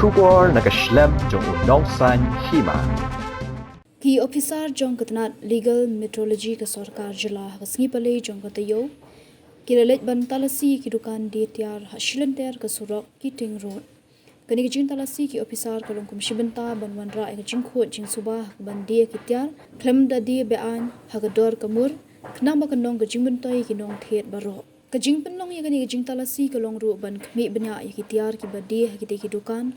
Shubor nakaslem jong unong san Hima. Ki Ophisar jong katnat legal metrology ka sarkar jila kasngi palay jong katayo. Ki Lait ban Talasi ki Dukan di tiar hasilenter ka surok Keating road. Kani jing Talasi ki Ophisar kalong kumshibenta ban wanra ay jing khot jing subah ban dia ki tiar klem da dia bean hagador kamur knang ba kanong ka jing bentoy ki nong thet baro. Kajing penlong ya kani kajing Talasi kalong ru ban kmi benya ya ki tiar ki badi ki te ki Dukan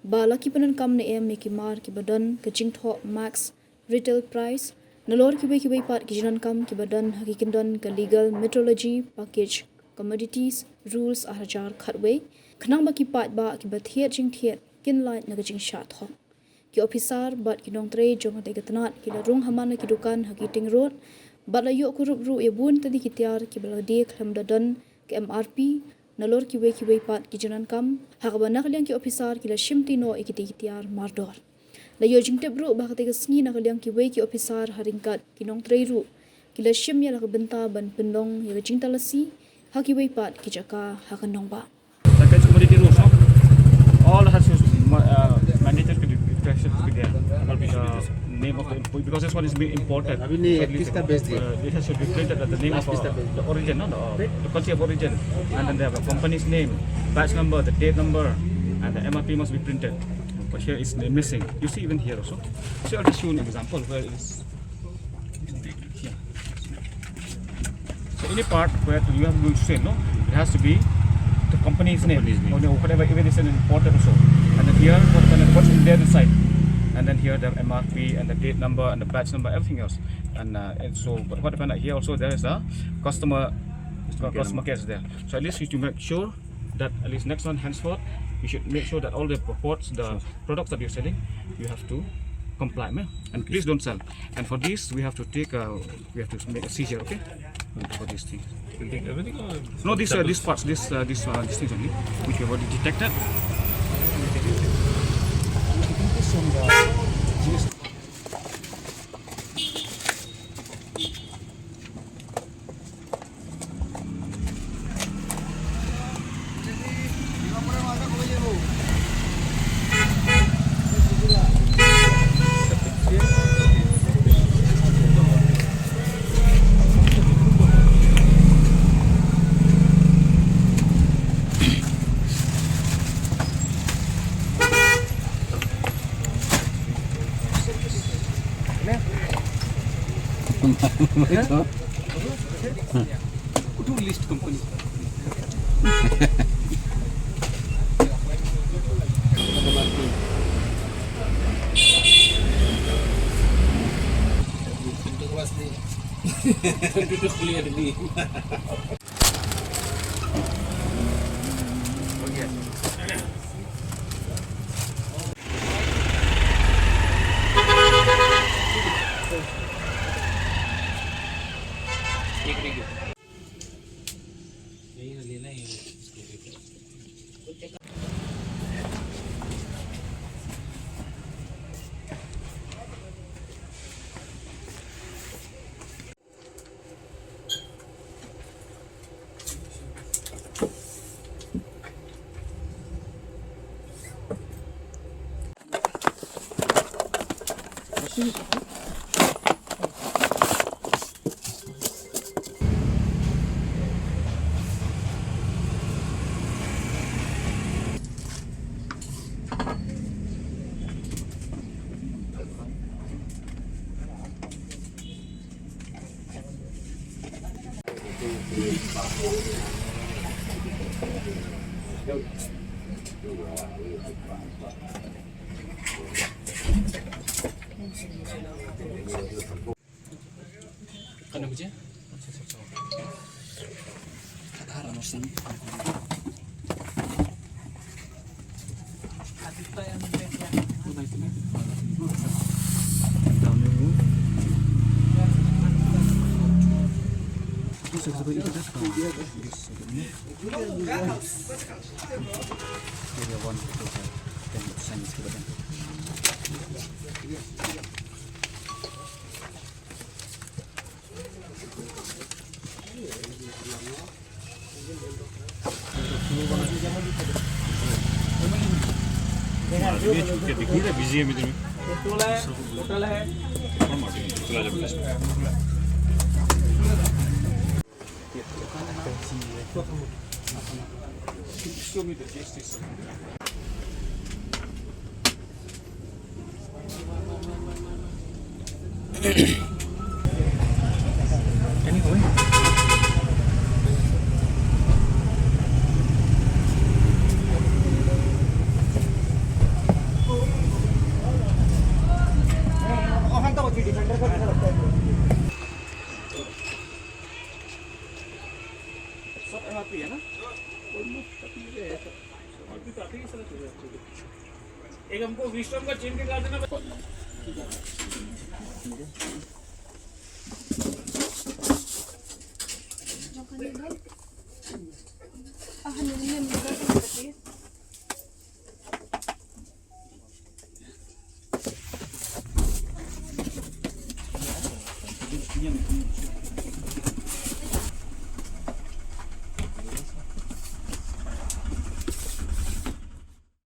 ba laki penan kam ne em ki mar ki badan kajing Thok max retail price nalor ki bai pat ki jinan kam ki badan hakikindon ka legal metrology package commodities rules ahjar khatway khnang ba ki pat ba ki bathiat jing thiat kin light na Jingshah Thok ki Ophisar bat ki nong tre jong te gatnat ki la rung hamana ki Dukan Keating road bat la yo kurup ru e bun tadi ki tiar ki bala de khlam dadan ki MRP nalor ki bai pat ki jinan kam hakabanak liang ki Ophisar ki la shimti no e ki te ki tiar mardor la yo jing te bru ba ka te sngi na liang ki ki Ophisar haringkat ki nong tre ru ki la shim ya la ka benta ban penlong ya jing Talasi ha ki bai pat ki jaka ha kan nong ba like it's commodity rules, no? All has mandatory questions to be there. Name of the because this one is being imported. It has to be printed at the name of the origin, no? The country of origin, and then they have a company's name, batch number, the date number, and the MRP must be printed. But here it's missing. You see even here also. So I'll just show you an example where it is. Here. So any part where you have to say no, it has to be the company's name or whatever, even it's an imported also. And then here, what's in there inside. And then here the MRP and the date number and the batch number, everything else. And so what happened here also there is a customer care is there. So at least you to make sure that at least next one henceforth you should make sure that all the reports, the products that you're selling, you have to comply, and please don't sell. And for this we have to take we have to make a seizure, okay? For these things. We'll take everything or No, these parts, these things only, which we have already detected. do list company. Itu kuliah di. Kan apa je? Harap musim. ये दिखनी है busy है इधर में total है और marketing चला जाए Show me the justice. Can you go in? सब MRP है ना? एक हमको विस्टम का चेन निकाल देना